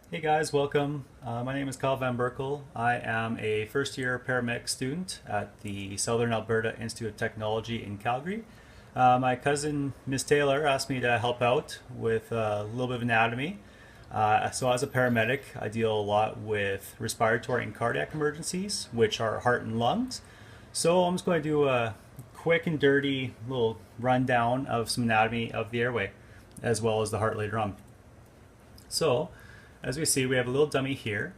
Hey guys, welcome. My name is Kyle Van Berkel. I am a first year paramedic student at the Southern Alberta Institute of Technology in Calgary. My cousin, Miss Taylor, asked me to help out with a little bit of anatomy. So, as a paramedic, I deal a lot with respiratory and cardiac emergencies, which are heart and lungs. So, I'm just going to do a quick and dirty little rundown of some anatomy of the airway, as well as the heart later on. So, as we see, we have a little dummy here.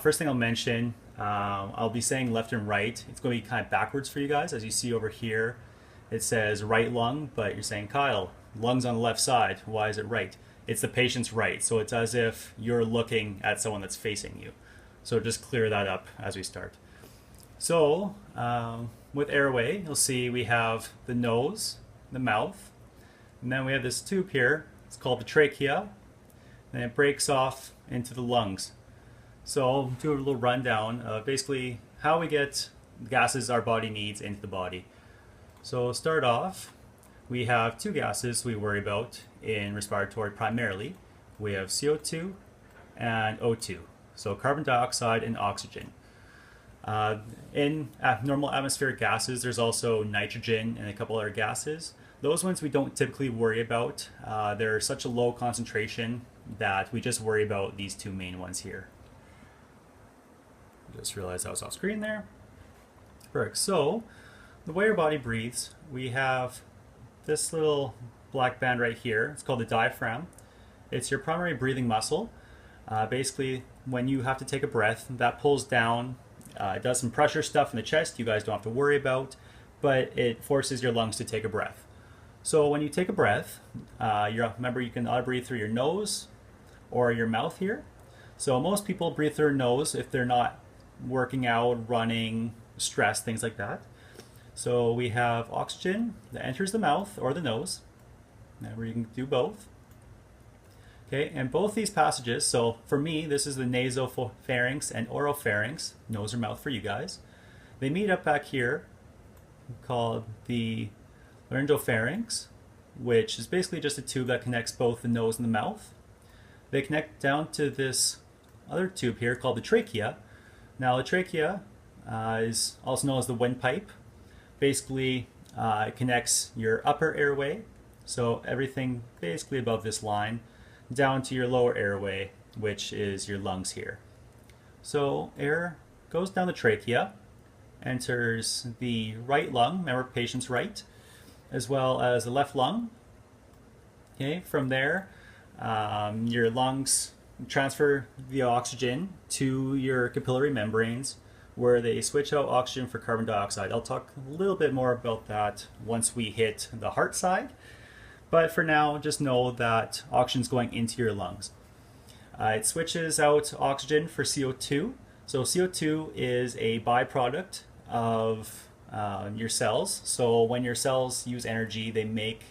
First thing I'll mention, I'll be saying left and right. It's going to be kind of backwards for you guys. As you see over here, it says right lung, but you're saying, Kyle, lungs on the left side. Why is it right? It's the patient's right. So it's as if you're looking at someone that's facing you. So just clear that up as we start. So with airway, you'll see we have the nose, the mouth, and then we have this tube here. It's called the trachea, and it breaks off into the lungs. So I'll do a little rundown of basically how we get gases our body needs into the body. So start off, we have two gases we worry about in respiratory primarily. We have CO2 and O2, so carbon dioxide and oxygen. In normal atmospheric gases, there's also nitrogen and a couple other gases. Those ones we don't typically worry about. They're such a low concentration that we just worry about these two main ones here. Just realized I was off screen there. Perfect. So, the way our body breathes, we have this little black band right here. It's called the diaphragm. It's your primary breathing muscle. Basically, when you have to take a breath, that pulls down. It does some pressure stuff in the chest you guys don't have to worry about, but it forces your lungs to take a breath. So when you take a breath, remember you can either breathe through your nose or your mouth here. So most people breathe through their nose if they're not working out, running, stress, things like that. So we have oxygen that enters the mouth or the nose. Remember you can do both. Okay, and both these passages, so for me, this is the nasopharynx and oropharynx, nose or mouth for you guys. They meet up back here, called the laryngopharynx, which is basically just a tube that connects both the nose and the mouth. They connect down to this other tube here called the trachea. Now the trachea is also known as the windpipe. Basically, it connects your upper airway, so everything basically above this line, down to your lower airway, which is your lungs here. So air goes down the trachea, enters the right lung, remember patient's right, as well as the left lung. Okay, from there, your lungs transfer the oxygen to your capillary membranes where they switch out oxygen for carbon dioxide. I'll talk a little bit more about that once we hit the heart side. But for now, just know that oxygen is going into your lungs. It switches out oxygen for CO2. So CO2 is a byproduct of your cells. So when your cells use energy, they make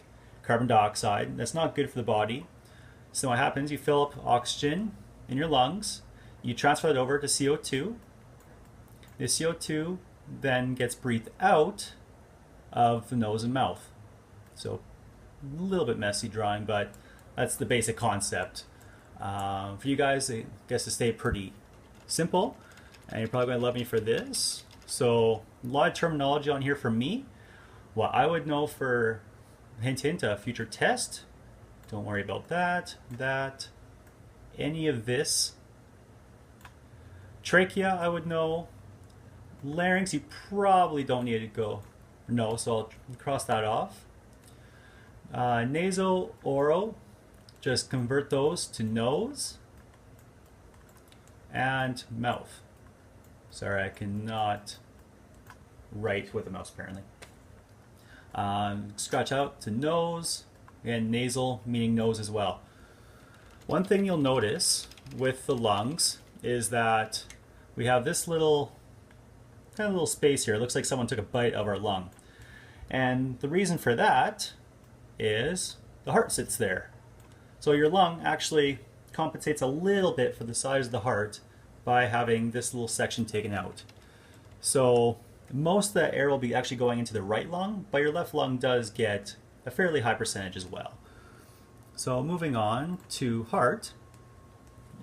carbon dioxide. That's not good for the body. So what happens, you fill up oxygen in your lungs, you transfer it over to CO2. The CO2 then gets breathed out of the nose and mouth. So a little bit messy drawing, but that's the basic concept. For you guys, I guess to stay pretty simple, and you're probably going to love me for this. So a lot of terminology on here for me. What I would know for hint a future test, don't worry about that, any of this. Trachea I would know. Larynx you probably don't need to go know, so I'll cross that off. Nasal, oro, just convert those to nose and mouth. Sorry, I cannot write with the mouse apparently. Scratch out to nose, and nasal meaning nose as well. One thing you'll notice with the lungs is that we have this little space here. It looks like someone took a bite of our lung. And the reason for that is the heart sits there. So your lung actually compensates a little bit for the size of the heart by having this little section taken out. So most of the air will be actually going into the right lung, but your left lung does get a fairly high percentage as well. So moving on to heart,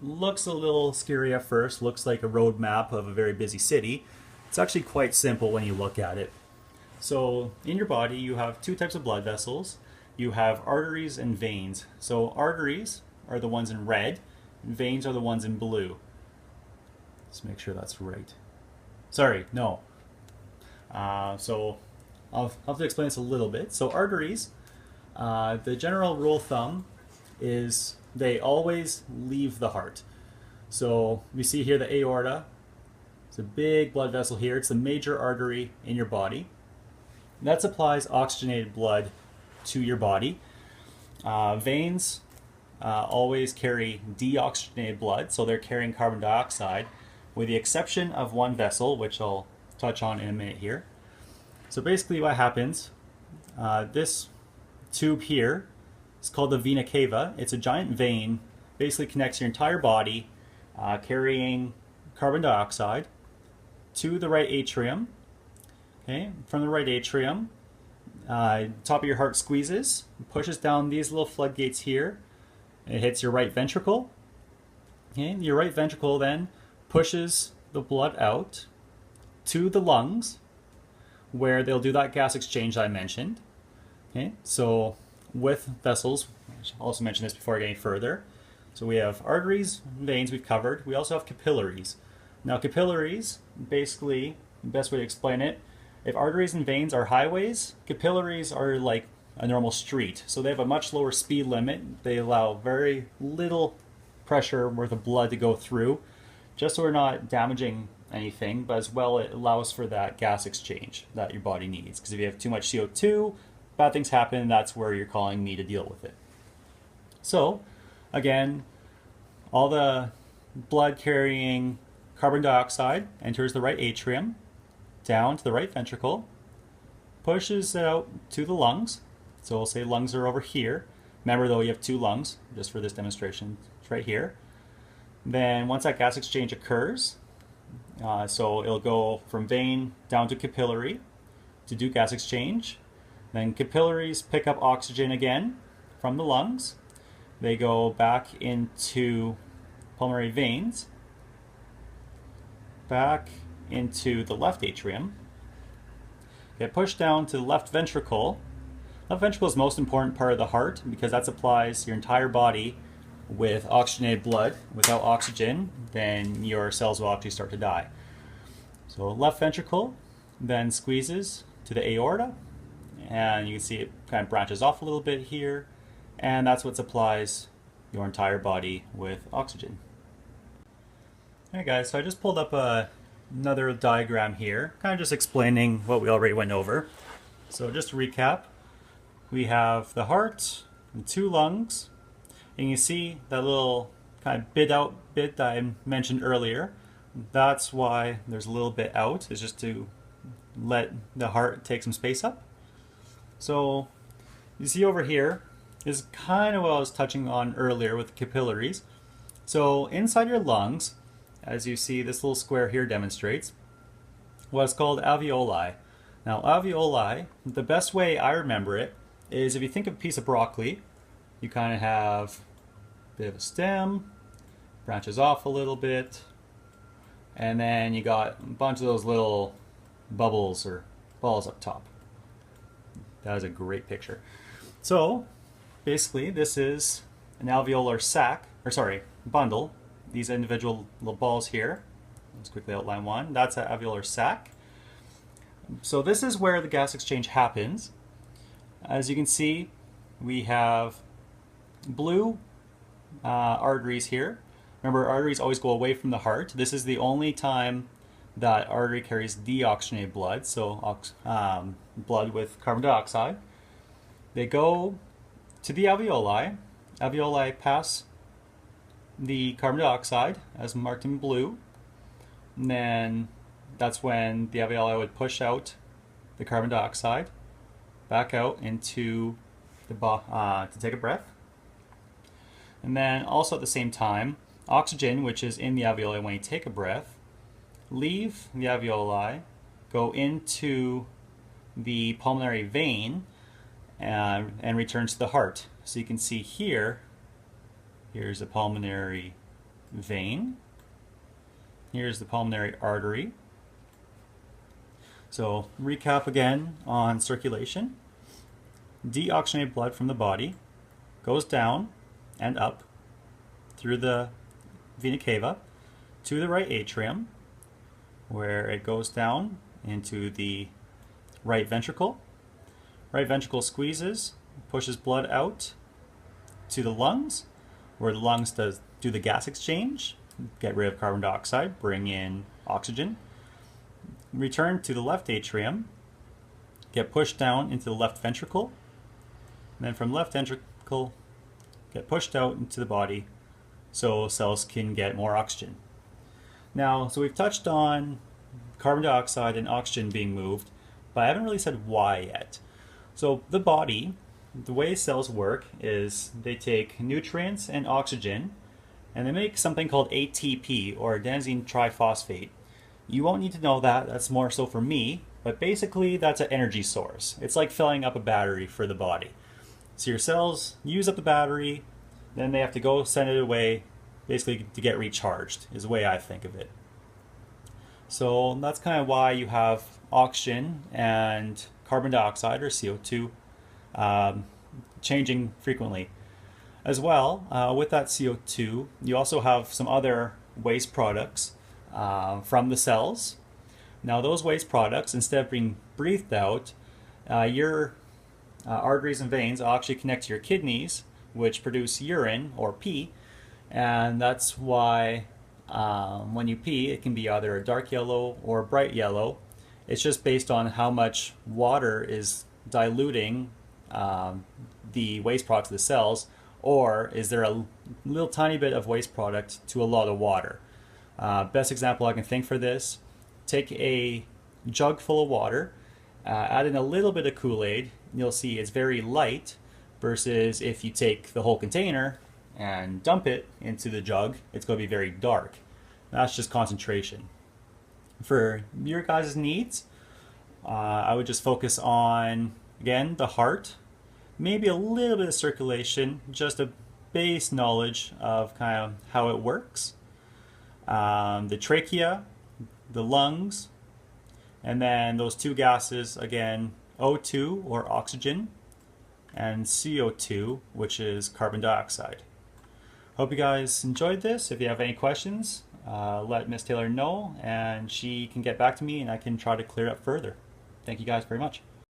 looks a little scary at first, looks like a road map of a very busy city. It's actually quite simple when you look at it. So in your body you have two types of blood vessels. You have arteries and veins. So arteries are the ones in red, and veins are the ones in blue. Let's make sure that's right. Sorry, no. So I'll have to explain this a little bit. So arteries, the general rule of thumb is they always leave the heart. So we see here the aorta. It's a big blood vessel here. It's the major artery in your body. That supplies oxygenated blood to your body. Veins always carry deoxygenated blood, so they're carrying carbon dioxide, with the exception of one vessel, which I'll touch on in a minute here. So basically what happens, this tube here is called the vena cava. It's a giant vein, basically connects your entire body, carrying carbon dioxide to the right atrium. Okay, from the right atrium, top of your heart squeezes, pushes down these little floodgates here. It hits your right ventricle. Okay, your right ventricle then pushes the blood out to the lungs, where they'll do that gas exchange I mentioned. Okay, so with vessels, I should also mention this before I get any further. So we have arteries, veins we've covered. We also have capillaries. Now capillaries, basically, the best way to explain it, if arteries and veins are highways, capillaries are like a normal street. So they have a much lower speed limit. They allow very little pressure worth of blood to go through, just so we're not damaging anything, but as well it allows for that gas exchange that your body needs. Because if you have too much CO2, bad things happen, that's where you're calling me to deal with it. So, again, all the blood carrying carbon dioxide enters the right atrium, down to the right ventricle, pushes it out to the lungs. So we'll say lungs are over here. Remember though, you have two lungs, just for this demonstration. It's right here. Then once that gas exchange occurs, so it'll go from vein down to capillary to do gas exchange. Then capillaries pick up oxygen again from the lungs. They go back into pulmonary veins, back into the left atrium, get pushed down to the left ventricle. Left ventricle is the most important part of the heart because that supplies your entire body with oxygenated blood. Without oxygen, then your cells will actually start to die. So left ventricle then squeezes to the aorta, and you can see it kind of branches off a little bit here, and that's what supplies your entire body with oxygen. Alright guys, so I just pulled up another diagram here, kind of just explaining what we already went over. So just to recap, we have the heart and two lungs, and you see that little kind of bit that I mentioned earlier. That's why there's a little bit out, is just to let the heart take some space up. So you see over here is kind of what I was touching on earlier with capillaries. So inside your lungs, as you see this little square here demonstrates, what's called alveoli. Now alveoli, the best way I remember it is if you think of a piece of broccoli, you kind of have a bit of a stem, branches off a little bit, and then you got a bunch of those little bubbles or balls up top. That is a great picture. So basically this is an alveolar sac, or sorry, bundle. These individual little balls here. Let's quickly outline one. That's an alveolar sac. So this is where the gas exchange happens. As you can see, we have blue arteries here. Remember, arteries always go away from the heart. This is the only time that artery carries deoxygenated blood, so blood with carbon dioxide. They go to the alveoli. Alveoli pass the carbon dioxide, as marked in blue, and then that's when the alveoli would push out the carbon dioxide back out into the to take a breath. And then also at the same time, oxygen, which is in the alveoli when you take a breath, leave the alveoli, go into the pulmonary vein, and returns to the heart. So you can see here, here's the pulmonary vein. Here's the pulmonary artery. So recap again on circulation. Deoxygenated blood from the body goes down and up through the vena cava to the right atrium, where it goes down into the right ventricle. Right ventricle squeezes, pushes blood out to the lungs, where the lungs do the gas exchange, get rid of carbon dioxide, bring in oxygen. Return to the left atrium, get pushed down into the left ventricle, and then from left ventricle get pushed out into the body so cells can get more oxygen. Now, so we've touched on carbon dioxide and oxygen being moved, but I haven't really said why yet. So the body, the way cells work is they take nutrients and oxygen and they make something called ATP, or adenosine triphosphate. You won't need to know that, that's more so for me, but basically that's an energy source. It's like filling up a battery for the body. So your cells use up the battery, then they have to go send it away basically to get recharged, is the way I think of it. So that's kind of why you have oxygen and carbon dioxide, or CO2, changing frequently. As well, with that CO2, you also have some other waste products from the cells. Now those waste products, instead of being breathed out, your arteries and veins actually connect to your kidneys, which produce urine, or pee, and that's why when you pee it can be either a dark yellow or bright yellow. It's just based on how much water is diluting the waste products of the cells, or is there a little tiny bit of waste product to a lot of water. Best example I can think for this, take a jug full of water, add in a little bit of Kool-Aid, and you'll see it's very light, versus if you take the whole container and dump it into the jug, it's going to be very dark. That's just concentration. For your guys' needs, I would just focus on, again, the heart, maybe a little bit of circulation, just a base knowledge of kind of how it works. The trachea, the lungs, and then those two gases, again, O2 or oxygen, and CO2, which is carbon dioxide. Hope you guys enjoyed this. If you have any questions, let Miss Taylor know and she can get back to me and I can try to clear it up further. Thank you guys very much.